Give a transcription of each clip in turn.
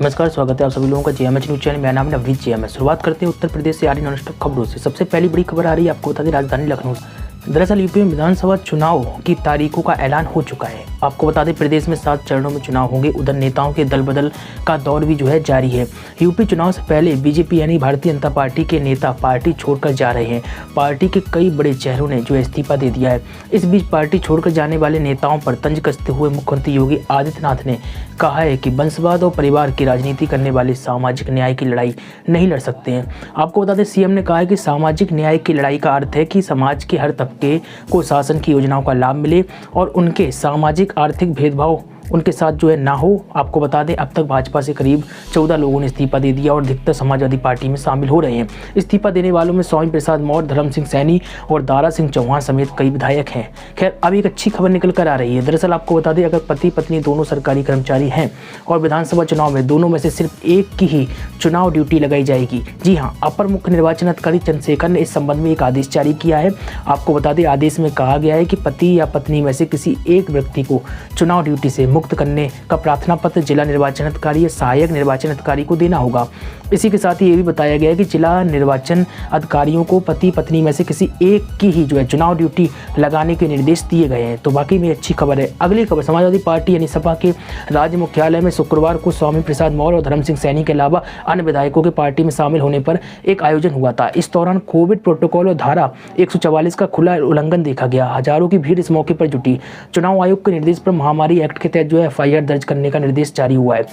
नमस्कार, स्वागत है आप सभी लोगों का जेएमएच न्यूज चैनल। मेरा नाम है नवनीत जेएमएच। शुरुआत करते हैं उत्तर प्रदेश से आ रही नॉनस्टॉप खबरों से। सबसे पहली बड़ी खबर आ रही है, आपको बता दें, राजधानी लखनऊ से। दरअसल यूपी में विधानसभा चुनाव की तारीखों का ऐलान हो चुका है। आपको बता दें, प्रदेश में 7 चरणों में चुनाव होंगे। उधर नेताओं के दल बदल का दौर भी जारी है। यूपी चुनाव से पहले बीजेपी यानी भारतीय जनता पार्टी के नेता पार्टी छोड़कर जा रहे हैं। पार्टी के कई बड़े चेहरों ने इस्तीफा दे दिया है। इस बीच पार्टी छोड़कर जाने वाले नेताओं पर तंज कसते हुए मुख्यमंत्री योगी आदित्यनाथ ने कहा है कि वंशवाद और परिवार की राजनीति करने वाले सामाजिक न्याय की लड़ाई नहीं लड़ सकते हैं। आपको बता दें, सीएम ने कहा है कि सामाजिक न्याय की लड़ाई का अर्थ है कि समाज के हर तबके को शासन की योजनाओं का लाभ मिले और उनके सामाजिक आर्थिक भेदभाव उनके साथ ना हो। आपको बता दें, अब तक भाजपा से करीब 14 लोगों ने इस्तीफा दे दिया और अधिकतर समाजवादी पार्टी में शामिल हो रहे हैं। इस्तीफा देने वालों में स्वामी प्रसाद मौर्य, धर्म सिंह सैनी और दारा सिंह चौहान समेत कई विधायक हैं। खैर, अब एक अच्छी खबर निकल कर आ रही है। दरअसल आपको बता दें, अगर पति पत्नी दोनों सरकारी कर्मचारी हैं और विधानसभा चुनाव में दोनों में से सिर्फ एक की ही चुनाव ड्यूटी लगाई जाएगी। जी हाँ, अपर मुख्य निर्वाचन अधिकारी चंद्रशेखर ने इस संबंध में एक आदेश जारी किया है। आपको बता दें, आदेश में कहा गया है कि पति या पत्नी में से किसी एक व्यक्ति को चुनाव ड्यूटी से मुक्त करने का प्रार्थना पत्र जिला निर्वाचन अधिकारी या सहायक निर्वाचन अधिकारी को देना होगा। इसी के साथ ही ये भी बताया गया है कि जिला निर्वाचन अधिकारियों को पति पत्नी में से किसी एक की ही चुनाव ड्यूटी लगाने के निर्देश दिए गए हैं। तो वाकई में अच्छी खबर है। अगली खबर, समाजवादी पार्टी यानी सपा के राज्य मुख्यालय में शुक्रवार को स्वामी प्रसाद मौर्य और धर्म सिंह सैनी के अलावा अन्य विधायकों के पार्टी में शामिल होने पर एक आयोजन हुआ था। इस दौरान कोविड प्रोटोकॉल और धारा 144 का खुला उल्लंघन देखा गया। हजारों की भीड़ इस मौके पर जुटी। चुनाव आयोग के निर्देश पर महामारी एक्ट के तहत एफआईआर दर्ज करने का निर्देश जारी हुआ है।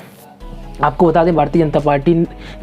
आपको बता दें, भारतीय जनता पार्टी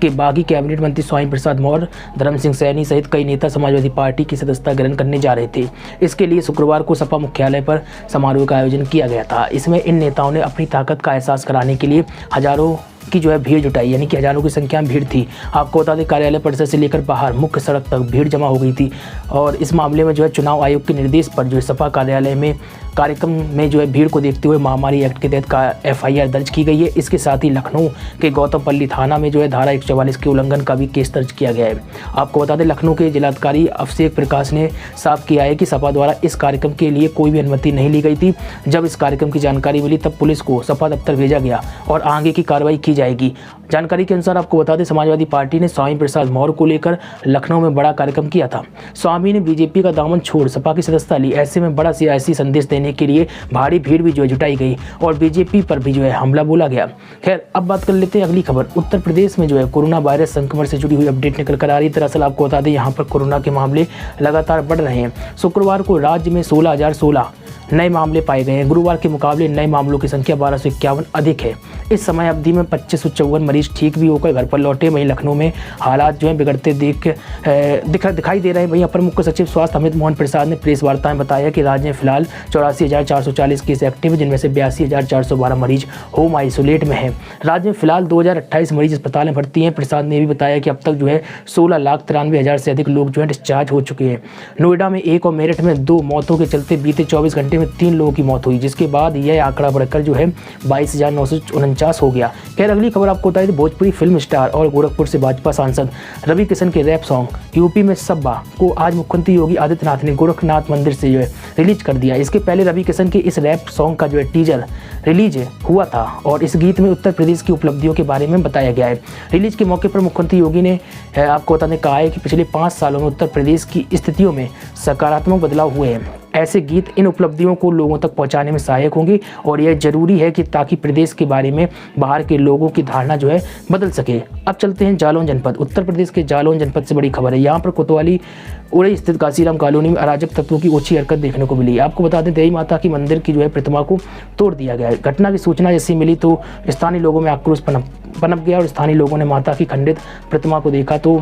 के बागी कैबिनेट मंत्री स्वामी प्रसाद मौर्य, धर्म सिंह सैनी सहित कई नेता समाजवादी पार्टी की सदस्यता ग्रहण करने जा रहे थे। इसके लिए शुक्रवार को सपा मुख्यालय पर समारोह का आयोजन किया गया था। इसमें इन नेताओं ने अपनी ताकत का एहसास कराने के लिए हजारों की भीड़ जुटाई, यानी कि हजारों की संख्या में भीड़ थी। आपको बता दें, कार्यालय परिसर से लेकर बाहर मुख्य सड़क तक भीड़ जमा हो गई थी और इस मामले में चुनाव आयोग के निर्देश पर सपा कार्यालय में कार्यक्रम में भीड़ को देखते हुए महामारी एक्ट के तहत एफआईआर दर्ज की गई है। इसके साथ ही लखनऊ के गौतमपल्ली थाना में धारा 144 के उल्लंघन का भी केस दर्ज किया गया है। आपको बता दें, लखनऊ के जिलाधिकारी अभिषेक प्रकाश ने साफ किया है कि सपा द्वारा इस कार्यक्रम के लिए कोई भी अनुमति नहीं ली गई थी। जब इस कार्यक्रम की जानकारी मिली तब पुलिस को सपा दफ्तर भेजा गया और आगे की कार्रवाई की जाएगी। जानकारी के अनुसार आपको बता दें, समाजवादी पार्टी ने स्वामी प्रसाद मौर्य को लेकर लखनऊ में बड़ा कार्यक्रम किया था। स्वामी ने बीजेपी का दामन छोड़ सपा की सदस्यता ली। ऐसे में बड़ा सियासी संदेश देने के लिए भारी भीड़ भी जुटाई गई और बीजेपी पर भी हमला बोला गया। खैर, अब बात कर लेते हैं अगली खबर। उत्तर प्रदेश में कोरोना वायरस संक्रमण से जुड़ी हुई अपडेट निकल कर आ रही है। दरअसल आपको बता दें, यहाँ पर कोरोना के मामले लगातार बढ़ रहे हैं। शुक्रवार को राज्य में 16,016 नए मामले पाए गए हैं। गुरुवार के मुकाबले नए मामलों की संख्या 1251 अधिक है। इस समय अवधि में 2554 मरीज ठीक भी होकर घर पर लौटे। वहीं लखनऊ में हालात बिगड़ते दिखाई दे रहे हैं। वहीं अपर मुख्य सचिव स्वास्थ्य अमित मोहन प्रसाद ने प्रेस वार्ता में बताया कि राज्य में फिलहाल 84,440 केस एक्टिव है, जिनमें से 82,412 मरीज होम आइसोलेट में हैं। राज्य में फिलहाल 2028 मरीज अस्पताल में भर्ती हैं। प्रसाद ने भी बताया कि अब तक 16,93,000 से अधिक लोग डिस्चार्ज हो चुके हैं। नोएडा में 1 और मेरठ में 2 मौतों के चलते बीते 24 घंटे में 3 लोगों की मौत हुई, जिसके बाद यह आंकड़ा बढ़कर 22,949 हो गया। खैर, अगली खबर आपको बताई, भोजपुरी फिल्म स्टार और गोरखपुर से भाजपा सांसद रवि किशन के रैप सॉन्ग यूपी में सब्बा को आज मुख्यमंत्री योगी आदित्यनाथ ने गोरखनाथ मंदिर से रिलीज कर दिया। इसके पहले रवि किशन के इस रैप सॉन्ग का टीजर रिलीज हुआ था और इस गीत में उत्तर प्रदेश की उपलब्धियों के बारे में बताया गया है। रिलीज के मौके पर मुख्यमंत्री योगी ने आपको बताने कहा है कि पिछले 5 सालों में उत्तर प्रदेश की स्थितियों में सकारात्मक बदलाव हुए हैं। ऐसे गीत इन उपलब्धियों को लोगों तक पहुंचाने में सहायक होंगे और यह जरूरी है कि ताकि प्रदेश के बारे में बाहर के लोगों की धारणा बदल सके। अब चलते हैं जालौन जनपद। उत्तर प्रदेश के जालौन जनपद से बड़ी खबर है। यहाँ पर कोतवाली उड़े स्थित काशीराम कॉलोनी में अराजक तत्वों की ओछी हरकत देखने को मिली। आपको बता दें, देवी माता की मंदिर की प्रतिमा को तोड़ दिया गया है। घटना की सूचना जैसी मिली तो स्थानीय लोगों में आक्रोश पनप गया और स्थानीय लोगों ने माता की खंडित प्रतिमा को देखा तो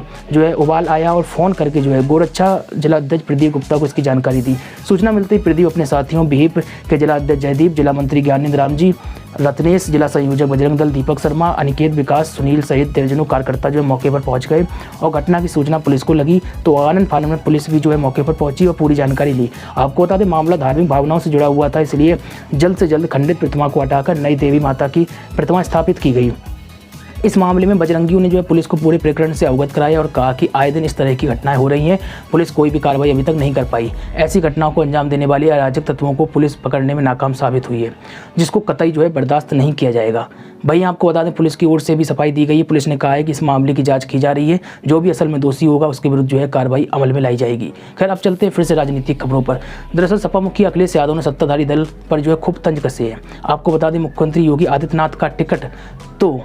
उबाल आया और फ़ोन करके गोरक्षा जिलाध्यक्ष प्रदीप गुप्ता को इसकी जानकारी दी। सूचना मिलते ही प्रदीप अपने साथियों बीप के जिलाध्यक्ष जयदीप, जिला मंत्री ज्ञानेंद्र राम जी, रत्नेश, जिला संयोजक बजरंग दल दीपक शर्मा, अनिकेत, विकास, सुनील सहित दर्जनों कार्यकर्ता मौके पर पहुंच गए और घटना की सूचना पुलिस को लगी तो आनंद फानन में पुलिस भी मौके पर पहुंची और पूरी जानकारी ली। आपको बता दें, मामला धार्मिक भावनाओं से जुड़ा हुआ था, इसलिए जल्द से जल्द खंडित प्रतिमा को हटाकर नई देवी माता की प्रतिमा स्थापित की गई। इस मामले में बजरंगियों ने जो है पुलिस को पूरे प्रकरण से अवगत कराया और कहा कि आए दिन इस तरह की घटनाएं हो रही हैं, पुलिस कोई भी कार्रवाई अभी तक नहीं कर पाई। ऐसी घटनाओं को अंजाम देने वाले अराजक तत्वों को पुलिस पकड़ने में नाकाम साबित हुई है, जिसको कतई जो है बर्दाश्त नहीं किया जाएगा। वहीं आपको बता दें, पुलिस की ओर से भी सफाई दी गई है। पुलिस ने कहा है कि इस मामले की जांच की जा रही है, जो भी असल में दोषी होगा उसके विरुद्ध जो है कार्रवाई अमल में लाई जाएगी। खैर, अब चलते हैं फिर से राजनीतिक खबरों पर। दरअसल सपा मुखिया अखिलेश यादव ने सत्ताधारी दल पर जो है खूब तंज कसे है। आपको बता दें, मुख्यमंत्री योगी आदित्यनाथ का टिकट तो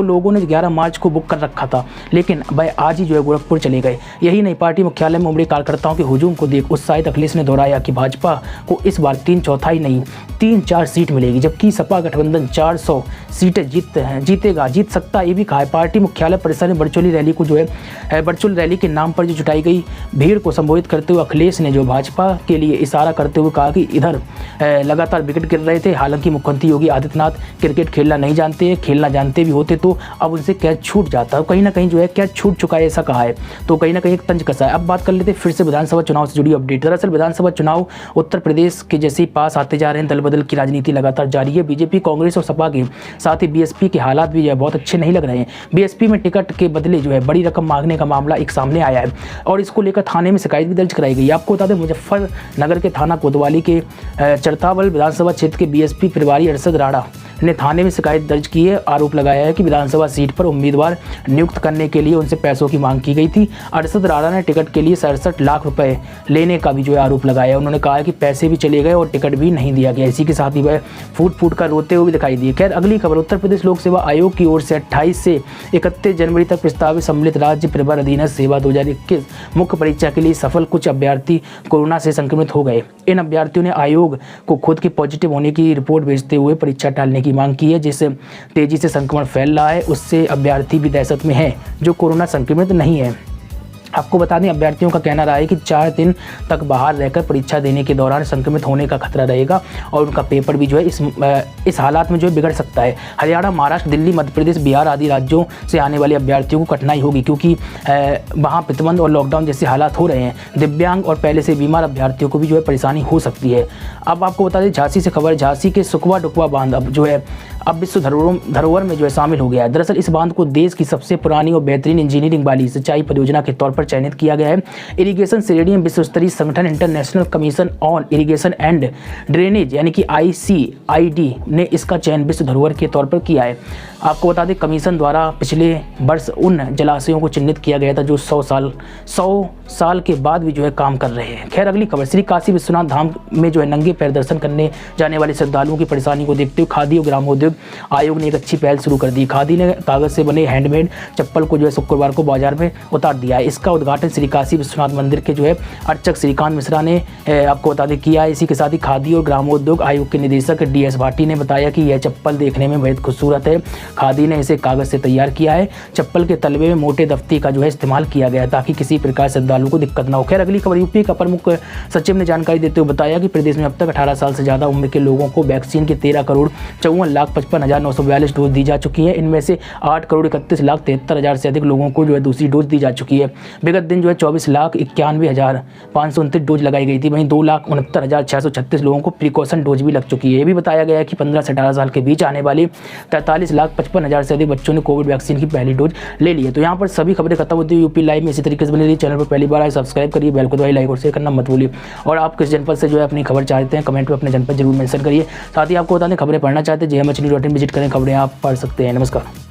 लोगों ने 11 मार्च को बुक कर रखा था, लेकिन वह आज ही जो है गोरखपुर चले गए। यही नहीं, पार्टी मुख्यालय में उमड़े कार्यकर्ताओं के हुजूम को देख उत्साहित अखिलेश ने दोहराया कि भाजपा को इस बार 3/4 नहीं 3-4 सीट मिलेगी, जबकि सपा गठबंधन 400 सीटें जीत सकता, ये भी कहा है। पार्टी मुख्यालय परिसर में वर्चुअल रैली को जो है वर्चुअल रैली के नाम पर जो जुटाई गई भीड़ को संबोधित करते हुए अखिलेश ने जो भाजपा के लिए इशारा करते हुए कहा कि इधर लगातार विकेट गिर रहे थे। हालांकि मुख्यमंत्री योगी आदित्यनाथ क्रिकेट खेलना नहीं जानते, खेलना जानते भी होते तो अब उनसे कैच छूट जाता। कहीं ना कहीं जो है कैच छूट चुका है, ऐसा कहा है। तो कहीं ना कहीं एक तंज कसा है। अब बात कर लेते हैं फिर से विधानसभा चुनाव से जुड़ी अपडेट। दरअसल विधानसभा चुनाव उत्तर प्रदेश के जैसे पास आते जा रहे हैं, दल बदल की राजनीति लगातार जारी है। बीजेपी, कांग्रेस और सपा के साथ ही बीएसपी के हालात भी जो है बहुत अच्छे नहीं लग रहे हैं। बीएसपी में टिकट के बदले जो है बड़ी रकम मांगने का मामला एक सामने आया है और इसको लेकर थाने में शिकायत भी दर्ज कराई गई है। आपको बता दें, मुजफ्फरनगर के थाना कोतवाली के चरतावल विधानसभा क्षेत्र के बीएसपी प्रभारी अरशद राणा ने थाने में शिकायत दर्ज की है। आरोप लगाया है कि विधानसभा सीट पर उम्मीदवार नियुक्त करने के लिए उनसे पैसों की मांग की गई थी। अरशद राणा ने टिकट के लिए 67 लाख रुपए लेने का भी जो है आरोप लगाया है। उन्होंने कहा है कि पैसे भी चले गए और टिकट भी नहीं दिया गया। इसी के साथ ही वह फूट कर रोते हुए दिखाई दिए। खैर, अगली खबर, उत्तर प्रदेश लोक सेवा आयोग की ओर से 28 से 31 जनवरी तक प्रस्तावित सम्मिलित राज्य प्रवर अधीनस्थ सेवा 2021 मुख्य परीक्षा के लिए सफल कुछ अभ्यर्थी कोरोना से संक्रमित हो गए। इन अभ्यर्थियों ने आयोग को खुद के पॉजिटिव होने की रिपोर्ट भेजते हुए परीक्षा टालने की मांग की है। जिससे तेजी से संक्रमण फैल रहा है, उससे अभ्यर्थी भी दहशत में है जो कोरोना संक्रमित नहीं है। आपको बता दें, अभ्यर्थियों का कहना रहा है कि 4 दिन तक बाहर रहकर परीक्षा देने के दौरान संक्रमित होने का खतरा रहेगा और उनका पेपर भी जो है इस हालात में जो है बिगड़ सकता है। हरियाणा, महाराष्ट्र, दिल्ली, मध्य प्रदेश, बिहार आदि राज्यों से आने वाले अभ्यर्थियों को कठिनाई होगी, क्योंकि वहाँ प्रतिबंध और लॉकडाउन जैसे हालात हो रहे हैं। दिव्यांग और पहले से बीमार अभ्यर्थियों को भी जो है परेशानी हो सकती है। अब आपको बता दें, झांसी से खबर, झांसी के सुकवा डुकवा बांध अब विश्व धरोहर में जो है शामिल हो गया है। दरअसल इस बांध को देश की सबसे पुरानी और बेहतरीन इंजीनियरिंग वाली सिंचाई परियोजना के तौर पर चयनित किया गया है। इरिगेशन श्रेणी में विश्व स्तरीय संगठन international commission on irrigation and drainage यानी कि ICID ने इसका चयन विश्व धरोहर के तौर पर किया है। आपको बता दें, कमीशन द्वारा पिछले वर्ष उन जलाशयों को चिन्हित किया गया था जो 100 साल के बाद भी जो है काम कर रहे हैं। खैर, अगली खबर, श्री काशी विश्वनाथ धाम में जो है नंगे पैर दर्शन करने जाने वाले श्रद्धालुओं की परेशानी को देखते हुए खादी और ग्रामोद्योग आयोग ने एक अच्छी पहल शुरू कर दी। खादी ने कागज से बने हैंडमेड चप्पल को जो है शुक्रवार को बाजार में उतार दिया है। इसका उद्घाटन श्री काशी विश्वनाथ मंदिर के जो है अर्चक श्रीकांत मिश्रा ने आपको बता दें किया है। इसी के साथ ही खादी और ग्रामोद्योग आयोग के निदेशक DS भाटी ने बताया कि यह चप्पल देखने में बेहद खूबसूरत है। खादी ने इसे कागज से तैयार किया है। चप्पल के तलवे में मोटे दफ्ती का जो है इस्तेमाल किया गया ताकि किसी प्रकार श्रद्धालुओं को दिक्कत न हो। खैर, अगली खबर, यूपी के अपर मुख्य सचिव ने जानकारी देते हुए बताया कि प्रदेश में अब तक 18 साल से ज़्यादा उम्र के लोगों को वैक्सीन के 13,54,55,942 डोज दी जा चुकी है। इनमें से 8,31,73,000 से अधिक लोगों को जो है दूसरी डोज दी जा चुकी है। विगत दिन जो है 24,91,529 डोज लगाई गई थी। वहीं 2,69,636 लोगों को प्रिकॉशन डोज भी लग चुकी है। ये भी बताया गया है कि 15 से 18 साल के बीच आने वाले 43,55,000 से अधिक बच्चों ने कोविड वैक्सीन की पहली डोज ले ली है। तो यहाँ पर सभी खबरें खत्म होती है यूपी लाइव में। इसी तरीके से बने रहिए, चैनल पर पहली बार आए सब्सक्राइब करिए, बेल को दबाइए, लाइक और शेयर करना मत भूलिए। और आप किस जनपद से जो है अपनी खबर चाहते हैं कमेंट में अपने जनपद जरूर मेंशन करिए। साथ ही आपको बता दें, खबरें पढ़ना चाहते हैं JMHnews.in विजिट करें, खबरें आप पढ़ सकते हैं। नमस्कार।